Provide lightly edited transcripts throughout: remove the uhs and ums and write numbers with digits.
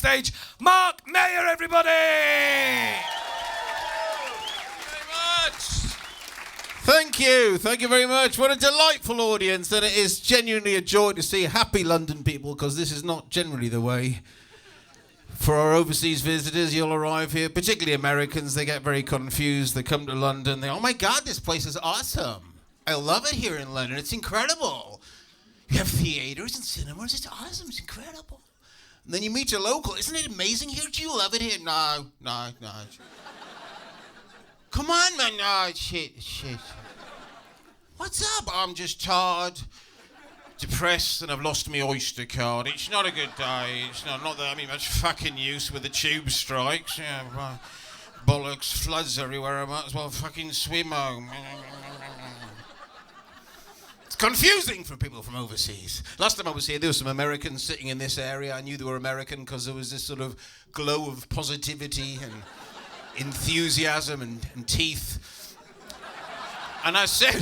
stage, Mark Maier, everybody! Thank you very much. What a delightful audience, and it is genuinely a joy to see happy London people, because this is not generally the way. For our overseas visitors, you'll arrive here, particularly Americans, they get very confused. They come to London, oh my God, this place is awesome. I love it here in London, it's incredible. You have theaters and cinemas, it's awesome, it's incredible. And then you meet a local, isn't it amazing here? Do you love it here? No. Come on, man, no, shit. What's up? I'm just tired, depressed, and I've lost my Oyster card. It's not a good day. It's not that I'm in much fucking use with the tube strikes. Yeah, bollocks, floods everywhere. I might as well fucking swim home. It's confusing for people from overseas. Last time I was here, there were some Americans sitting in this area. I knew they were American because there was this sort of glow of positivity and enthusiasm and teeth. And I said,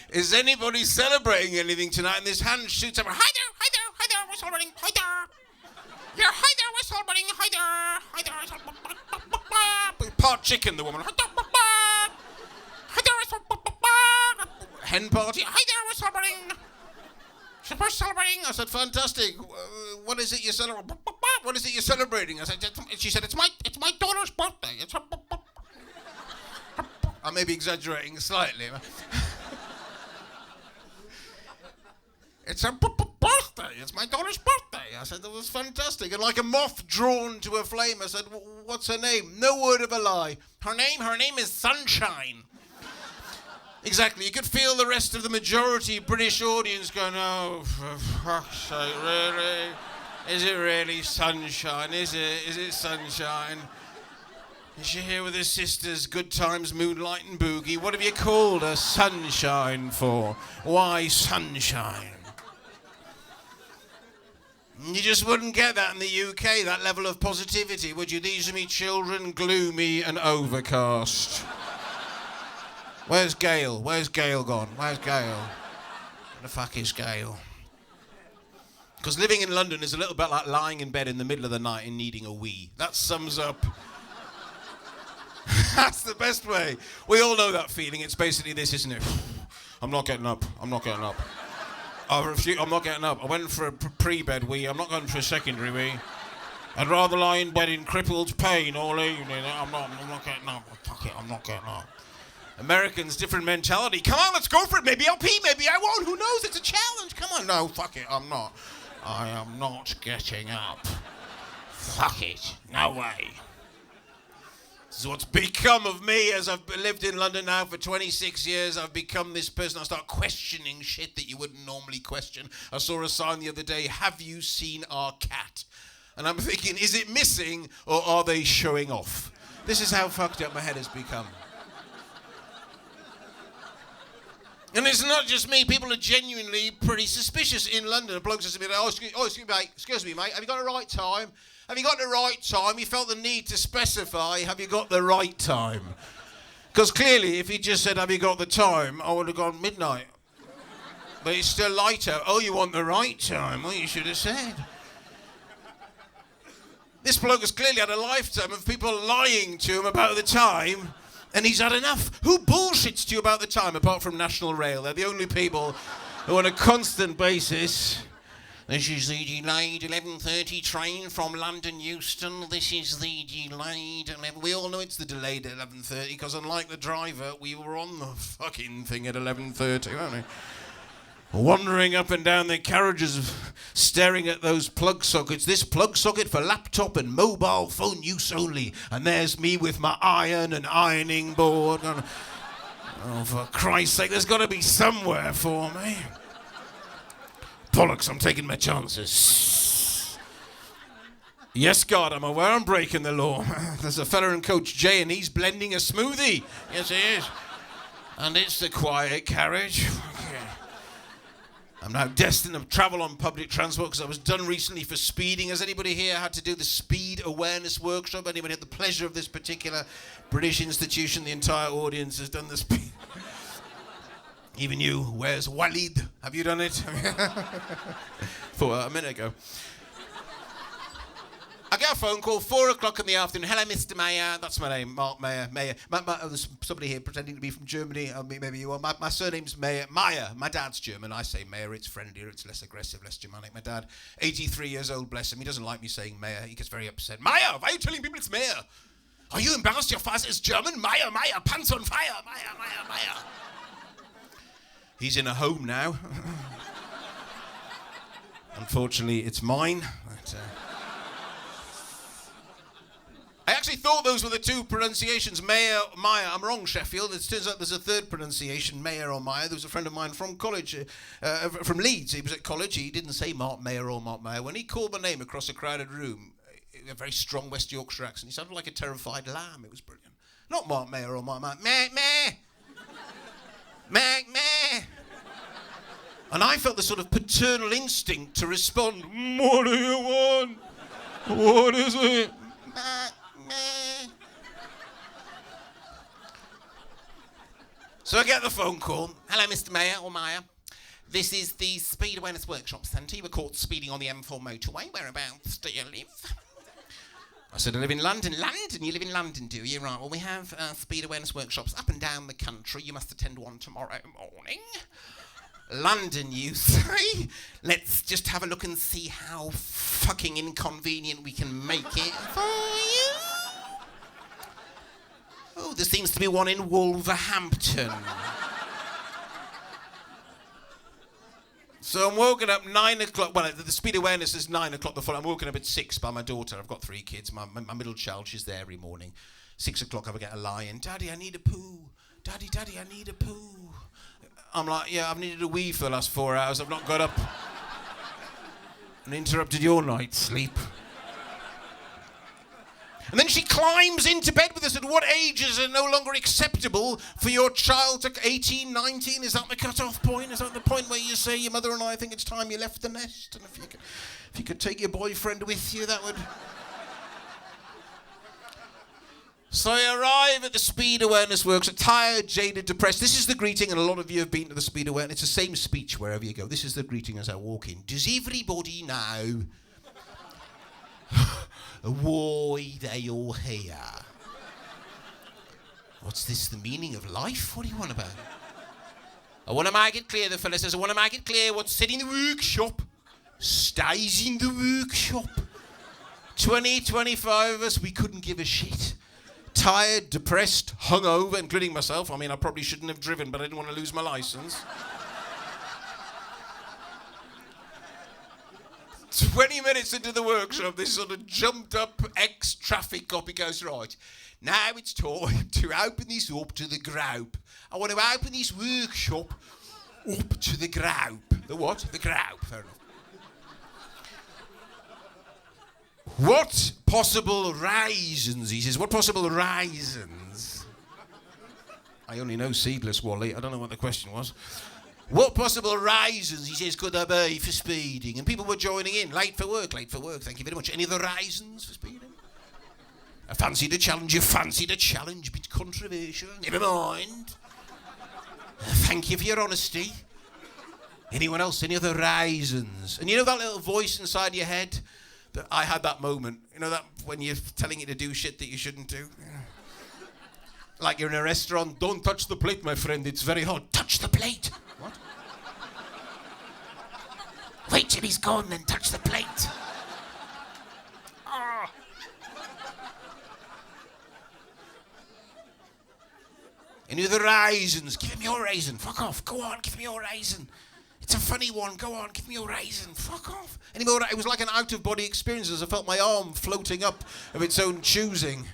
is anybody celebrating anything tonight? And this hand shoots up, hi there, we're celebrating, hi there. Yeah, hi there, we're celebrating, hi there. Part chicken, the woman, hi there, hen party, hi there, we're celebrating. We're celebrating. I said, fantastic. What is it you're celebrating? What is it you're celebrating? I said, she said, it's my daughter's birthday. It's her. I may be exaggerating slightly. It's her birthday. It's my daughter's birthday. I said, that was fantastic. And like a moth drawn to a flame, I said, what's her name? No word of a lie. Her name is Sunshine. Exactly. You could feel the rest of the majority British audience going, oh, for fuck's sake, really? Is it really Sunshine? Is it Sunshine? Is she here with her sisters, Good Times, Moonlight and Boogie? What have you called her Sunshine for? Why Sunshine? You just wouldn't get that in the UK, that level of positivity, would you? These are me children, gloomy and overcast. Where's Gail? Where's Gail gone? Where's Gail? Where the fuck is Gail? Because living in London is a little bit like lying in bed in the middle of the night and needing a wee. That sums up. That's the best way. We all know that feeling. It's basically this, isn't it? I'm not getting up. I'm not getting up. I'm not getting up. I went for a pre-bed wee. I'm not going for a secondary wee. I'd rather lie in bed in crippled pain all evening. I'm not getting up. Fuck it, I'm not getting up. Americans, different mentality. Come on, let's go for it. Maybe I'll pee, maybe I won't. Who knows? It's a challenge. Come on. No, fuck it. I'm not. I am not getting up. Fuck it. No way. This is what's become of me as I've lived in London now for 26 years. I've become this person. I start questioning shit that you wouldn't normally question. I saw a sign the other day, have you seen our cat? And I'm thinking, is it missing or are they showing off? This is how fucked up my head has become. And it's not just me. People are genuinely pretty suspicious in London. A bloke says to me, excuse me, mate, have you got the right time? Have you got the right time? He felt the need to specify, have you got the right time? Because clearly, if he just said, have you got the time, I would have gone midnight. But it's still light out. Oh, you want the right time? Well, you should have said. This bloke has clearly had a lifetime of people lying to him about the time. And he's had enough. Who bullshits to you about the time apart from National Rail? They're the only people who on a constant basis. This is the delayed 11:30 train from London Euston. This is the delayed 11. We all know it's the delayed 11:30 because unlike the driver, we were on the fucking thing at 11:30, weren't we? Wandering up and down the carriages, staring at those plug sockets. This plug socket for laptop and mobile phone use only. And there's me with my iron and ironing board. Oh, for Christ's sake, there's got to be somewhere for me. Bollocks, I'm taking my chances. Yes, God, I'm aware I'm breaking the law. There's a fella in Coach J and he's blending a smoothie. Yes, he is. And it's the quiet carriage. I'm now destined to travel on public transport because I was done recently for speeding. Has anybody here had to do the speed awareness workshop? Anybody had the pleasure of this particular British institution? The entire audience has done the speed. Even you, where's Walid? Have you done it? For a minute ago. I get a phone call, 4 o'clock in the afternoon. Hello, Mr. Maier. That's my name, Mark Maier. Maier. There's somebody here pretending to be from Germany. Maybe you are. My surname's Maier. Maier. My dad's German. I say Maier. It's friendlier. It's less aggressive, less Germanic. My dad, 83 years old, bless him. He doesn't like me saying Maier. He gets very upset. Maier, why are you telling people it's Maier? Are you embarrassed your father is German? Maier, Maier, pants on fire. Maier, Maier, Maier. He's in a home now. Unfortunately, it's mine. But, I actually thought those were the two pronunciations, Maier, Maier. I'm wrong, Sheffield. It turns out there's a third pronunciation, Maier or Maier. There was a friend of mine from college, from Leeds. He was at college. He didn't say Mark Maier or Mark Maier. When he called my name across a crowded room, a very strong West Yorkshire accent, he sounded like a terrified lamb. It was brilliant. Not Mark Maier or Mark Maier. Meh, meh. Meh, meh. And I felt the sort of paternal instinct to respond, what do you want? What is it? Meh. So I get the phone call. Hello, Mr. Maier or Maier. This is the Speed Awareness Workshop Centre. You were caught speeding on the M4 motorway. Whereabouts do you live? I said, I live in London. London? You live in London, do you? Right, well, we have speed awareness workshops up and down the country. You must attend one tomorrow morning. London, you say? Let's just have a look and see how fucking inconvenient we can make it for you. Oh, there seems to be one in Wolverhampton. So I'm woken up 9 o'clock. Well, the speed awareness is 9 o'clock the following. I'm woken up at 6 by my daughter. I've got 3 kids. My middle child, she's there every morning. 6 o'clock, I get a lie in. Daddy, I need a poo. Daddy, I need a poo. I'm like, yeah, I've needed a wee for the last 4 hours. I've not got up and interrupted your night's sleep. And then she climbs into bed with us. At what ages are no longer acceptable for your child to 18, 19? Is that the cut-off point? Is that the point where you say, your mother and I think it's time you left the nest? And if you could take your boyfriend with you, that would... So I arrive at the speed awareness workshop, tired, jaded, depressed. This is the greeting, and a lot of you have been to the speed awareness. It's the same speech wherever you go. This is the greeting as I walk in. Does everybody know why they all here? What's this, the meaning of life? What do you want about? I want to make it clear, the fella says, I want to make it clear what's said in the workshop stays in the workshop. 20, 25 of us, we couldn't give a shit. Tired, depressed, hungover, including myself. I mean, I probably shouldn't have driven, but I didn't want to lose my license. 20 minutes into the workshop, this sort of jumped up ex-traffic copy goes, right, now it's time to open this up to the group. I want to open this workshop up to the group. The what? The group. Fair enough. What possible raisins, he says. What possible raisins? I only know seedless, Wally. I don't know what the question was. What possible raisins, he says, could there be for speeding? And people were joining in. Late for work, thank you very much. Any other raisins for speeding? I fancied a challenge, bit controversial, never mind. Thank you for your honesty. Anyone else, any other raisins? And you know that little voice inside your head? That I had that moment. You know that when you're telling you to do shit that you shouldn't do? Yeah. Like you're in a restaurant, don't touch the plate, my friend, it's very hot. Touch the plate! What? Wait till he's gone, then touch the plate. Oh. Any other raisins? Give him your raisin. Fuck off. Go on, give me your raisin. It's a funny one. Go on, give me your raisin. Fuck off. Any more? It was like an out-of-body experience as I felt my arm floating up of its own choosing.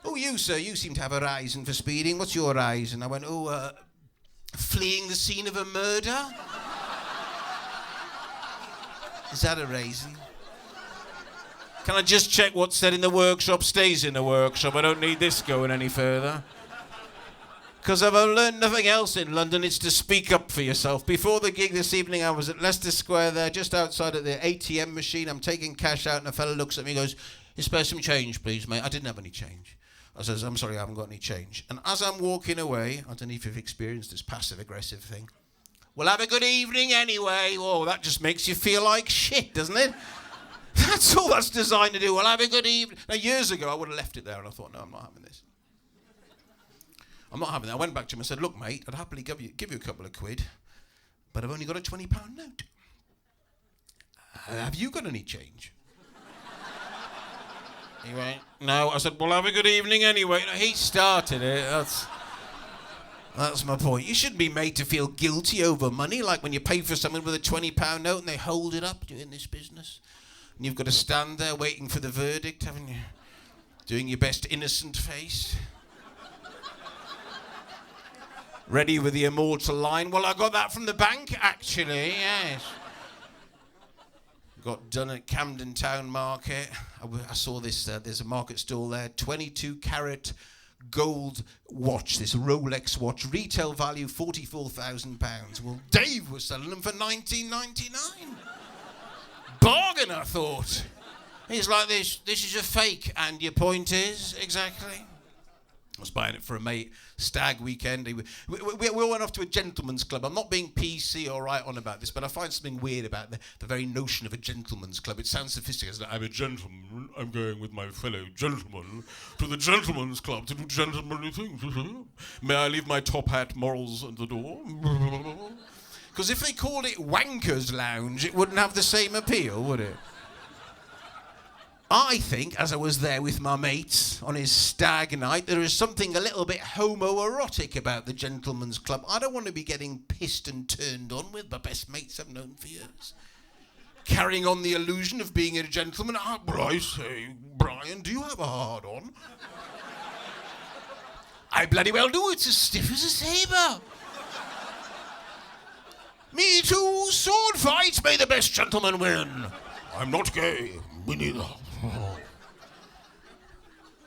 Oh, you, sir, you seem to have a raisin for speeding. What's your raisin? I went, fleeing the scene of a murder? Is that a raisin? Can I just check what's said in the workshop stays in the workshop? I don't need this going any further. Because if I've learned nothing else in London, it's to speak up for yourself. Before the gig this evening, I was at Leicester Square there, just outside of the ATM machine. I'm taking cash out, and a fella looks at me and goes, "You spare some change, please, mate?" I didn't have any change. I says, "I'm sorry, I haven't got any change." And as I'm walking away, I don't know if you've experienced this passive-aggressive thing. "Well, have a good evening anyway." Oh, that just makes you feel like shit, doesn't it? That's all that's designed to do. Well, have a good evening. Now, years ago, I would have left it there, and I thought, no, I'm not having this. I'm not having that. I went back to him and said, look, mate, I'd happily give you a couple of quid, but I've only got a £20 note. Have you got any change? He went, no. I said, well, have a good evening anyway. He started it. That's my point. You shouldn't be made to feel guilty over money, like when you pay for something with a £20 note and they hold it up doing this business. And you've got to stand there waiting for the verdict, haven't you? Doing your best innocent face. Ready with the immortal line, well, I got that from the bank, actually, yes. Got done at Camden Town Market. I saw this, there's a market stall there, 22-carat gold watch, this Rolex watch, retail value £44,000. Well, Dave was selling them for $19.99. Bargain, I thought. He's like, this is a fake, and your point is, exactly. I was buying it for a mate, stag weekend. We went off to a gentleman's club. I'm not being PC or right on about this, but I find something weird about the very notion of a gentleman's club. It sounds sophisticated. I'm a gentleman. I'm going with my fellow gentlemen to the gentleman's club to do gentlemanly things. May I leave my top hat morals at the door? Because if they called it Wanker's Lounge, it wouldn't have the same appeal, would it? I think, as I was there with my mates on his stag night, there is something a little bit homoerotic about the gentleman's club. I don't want to be getting pissed and turned on with my best mates I've known for years. Carrying on the illusion of being a gentleman. But I say, Brian, do you have a hard-on? I bloody well do. It's as stiff as a sabre. Me too. Sword fight. May the best gentleman win. I'm not gay. Me neither.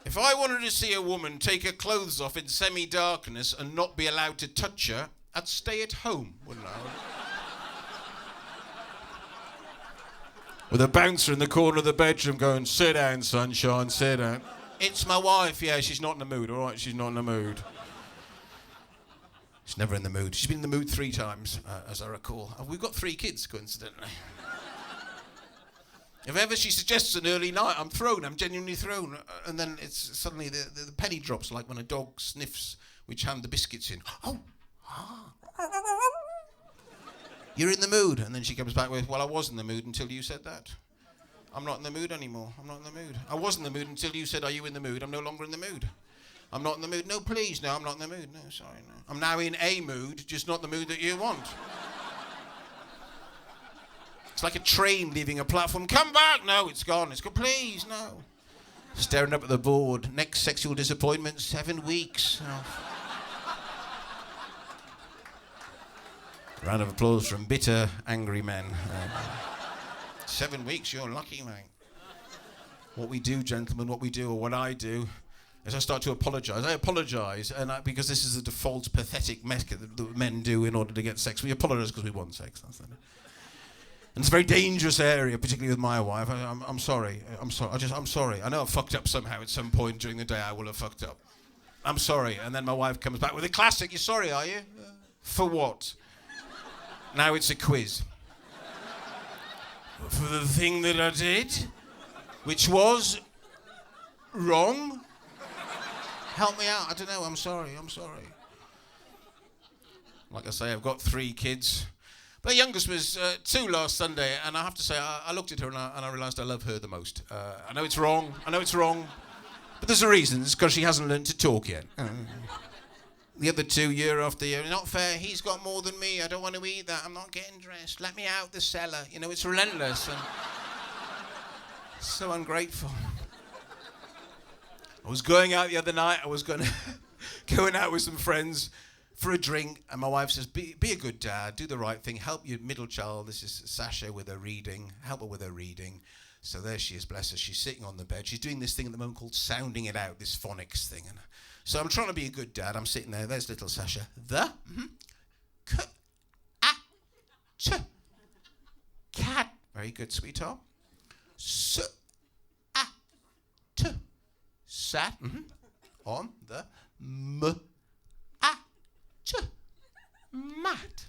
If I wanted to see a woman take her clothes off in semi-darkness and not be allowed to touch her, I'd stay at home, wouldn't I? With a bouncer in the corner of the bedroom going, sit down, sunshine, sit down. It's my wife, yeah, she's not in the mood, all right, she's not in the mood. She's never in the mood. She's been in the mood 3 times, as I recall. We've got 3 kids, coincidentally. If ever she suggests an early night, I'm thrown. I'm genuinely thrown. And then it's suddenly the penny drops, like when a dog sniffs which hand the biscuit's in. Oh, you're in the mood. And then she comes back with, well, I was in the mood until you said that. I'm not in the mood anymore. I'm not in the mood. I was in the mood until you said, are you in the mood? I'm no longer in the mood. I'm not in the mood. No, please. No, I'm not in the mood. No, sorry, no. I'm now in a mood, just not the mood that you want. It's like a train leaving a platform. Come back! No, it's gone. It's gone. Please, no. Staring up at the board. Next sexual disappointment, 7 weeks. Oh. Round of applause from bitter, angry men. 7 weeks, you're lucky, mate. What we do, gentlemen, what we do, or what I do, is I start to apologise. I apologise, and because this is the default pathetic method that men do in order to get sex. We apologise because we want sex. That's it. And it's a very dangerous area, particularly with my wife. I'm sorry. I'm sorry. I'm sorry. I know I've fucked up somehow at some point during the day. I will have fucked up. I'm sorry. And then my wife comes back with a classic. You're sorry, are you? For what? Now it's a quiz. For the thing that I did, which was wrong. Help me out. I don't know. I'm sorry. I'm sorry. Like I say, I've got 3 kids. The youngest was 2 last Sunday, and I have to say, I looked at her and I realised I love her the most. I know it's wrong, but there's a reason. It's because she hasn't learned to talk yet. The other 2, year after year, not fair, he's got more than me, I don't want to eat that, I'm not getting dressed, let me out the cellar. You know, it's relentless and so ungrateful. I was going out the other night, going out with some friends, for a drink, and my wife says, be a good dad, do the right thing, help your middle child, this is Sasha, with her reading, help her with her reading. So there she is, bless her, she's sitting on the bed, she's doing this thing at the moment called sounding it out, this phonics thing. And so I'm trying to be a good dad, I'm sitting there's little Sasha, cat, very good, sweetheart. Sat, on the mat.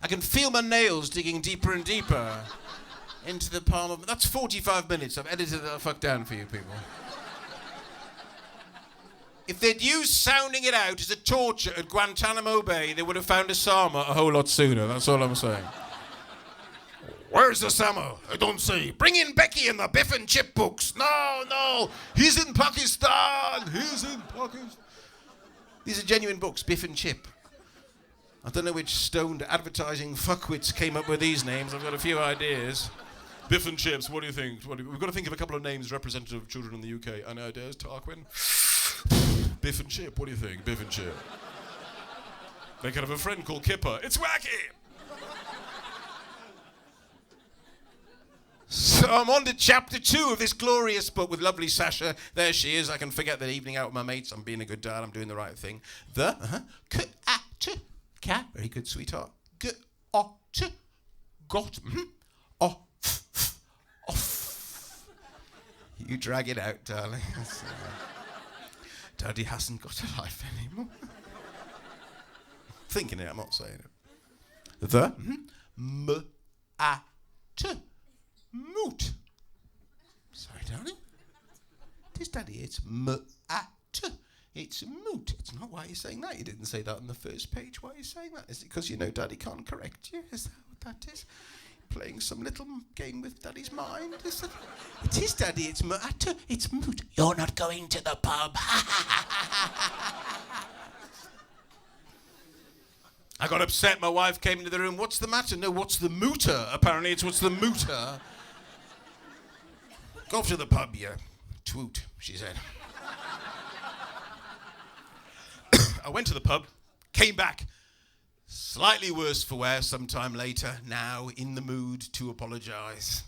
I can feel my nails digging deeper and deeper into the palm of... That's 45 minutes. I've edited that fuck down for you people. If they'd used sounding it out as a torture at Guantanamo Bay, they would have found Osama a whole lot sooner. That's all I'm saying. Where's Osama? I don't say. Bring in Becky and the Biff and Chip books. No. He's in Pakistan. These are genuine books, Biff and Chip. I don't know which stoned advertising fuckwits came up with these names. I've got a few ideas. Biff and Chips, what do you think? We've got to think of a couple of names representative of children in the UK. Any ideas, Tarquin? Biff and Chip, what do you think? Biff and Chip. They could have a friend called Kipper. It's wacky! So I'm on to chapter 2 of this glorious book with lovely Sasha. There she is. I can forget the evening out with my mates. I'm being a good dad. I'm doing the right thing. Very good, sweetheart. You drag it out, darling. Daddy hasn't got a life anymore. Thinking it, I'm not saying it. Moot. Sorry, darling. It is, Daddy. It's It's moot. It's not why you're saying that. You didn't say that on the first page. Why are you saying that? Is it because you know Daddy can't correct you? Is that what that is? Playing some little game with Daddy's mind? Is that... It is, Daddy. It's It's moot. You're not going to the pub. I got upset. My wife came into the room. What's the matter? No, what's the mooter? Apparently it's what's the mooter. Go off to the pub, you twoot, she said. I went to the pub, came back, slightly worse for wear sometime later, now in the mood to apologise.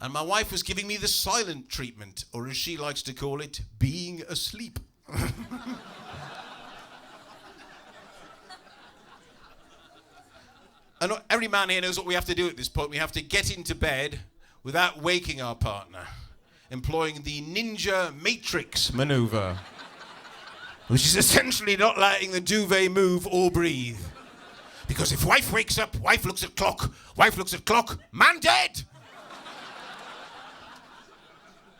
And my wife was giving me the silent treatment, or as she likes to call it, being asleep. And every man here knows what we have to do at this point. We have to get into bed without waking our partner, employing the ninja matrix maneuver, which is essentially not letting the duvet move or breathe. Because if wife wakes up, wife looks at clock, man dead!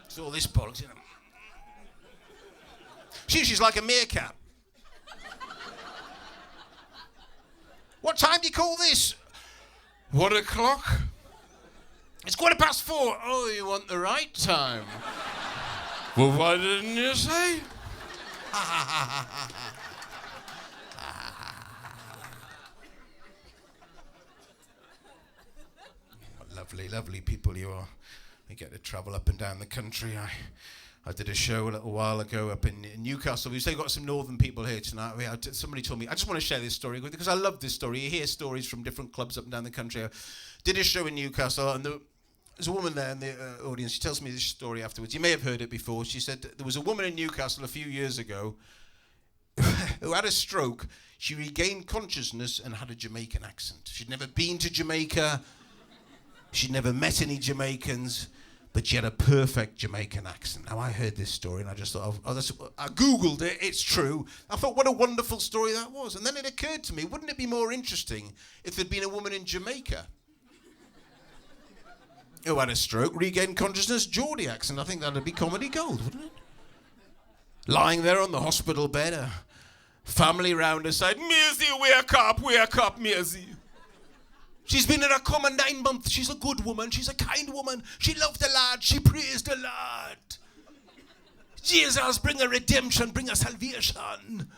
It's all this bollocks, you know. She's like a meerkat. What time do you call this? 1 o'clock? It's 4:15. Oh, you want the right time? Well, why didn't you say? Lovely, lovely people you are. We get to travel up and down the country. I did a show a little while ago up in Newcastle. We've still got some northern people here tonight. Somebody told me, I just want to share this story because I love this story. You hear stories from different clubs up and down the country. I did a show in Newcastle and there's a woman there in the audience. She tells me this story afterwards. You may have heard it before. She said there was a woman in Newcastle a few years ago who had a stroke. She regained consciousness and had a Jamaican accent. She'd never been to Jamaica. She'd never met any Jamaicans. But she had a perfect Jamaican accent. Now, I heard this story and I just thought, I Googled it, it's true. I thought, what a wonderful story that was. And then it occurred to me, wouldn't it be more interesting if there'd been a woman in Jamaica who had a stroke, regained consciousness, Geordie accent? I think that'd be comedy gold, wouldn't it? Lying there on the hospital bed, a family round her side, Maisie, wake up, Maisie. She's been in a coma 9 months. She's a good woman. She's a kind woman. She loved the Lord. She praised the Lord. Jesus, bring her redemption. Bring her salvation.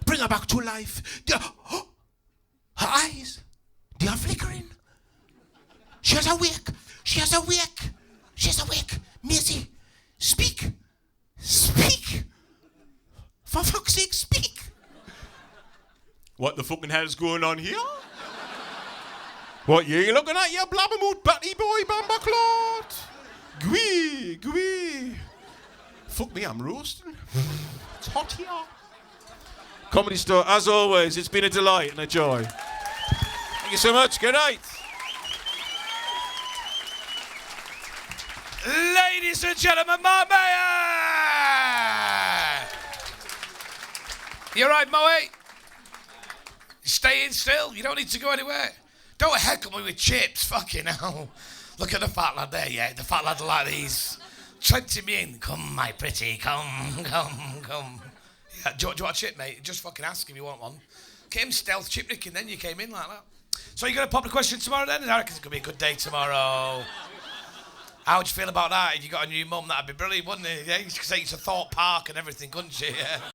Bring her back to life. Her eyes, they are flickering. She's awake. She's awake. She's awake. Maisie, speak. Speak. For fuck's sake, speak. What the fucking hell's going on here? What you looking at, you blabbermoot batty boy bambaclot? Gwee. Fuck me, I'm roasting. It's hot here. Comedy Store, as always, it's been a delight and a joy. Thank you so much, good night. Ladies and gentlemen, Maier! You all right, Maier? Staying still, you don't need to go anywhere. Don't heckle me with chips, fucking hell. Look at the fat lad there, yeah. The fat lad like these. Trenching me in. Come, my pretty, come. Yeah, do you want a chip, mate? Just fucking ask if you want one. Came stealth chip nicking, then you came in like that. So you're going to pop the question tomorrow then? I reckon it's going to be a good day tomorrow. How would you feel about that? If you got a new mum, that'd be brilliant, wouldn't it? Yeah, you could say it's a Thorpe Park and everything, couldn't you? Yeah.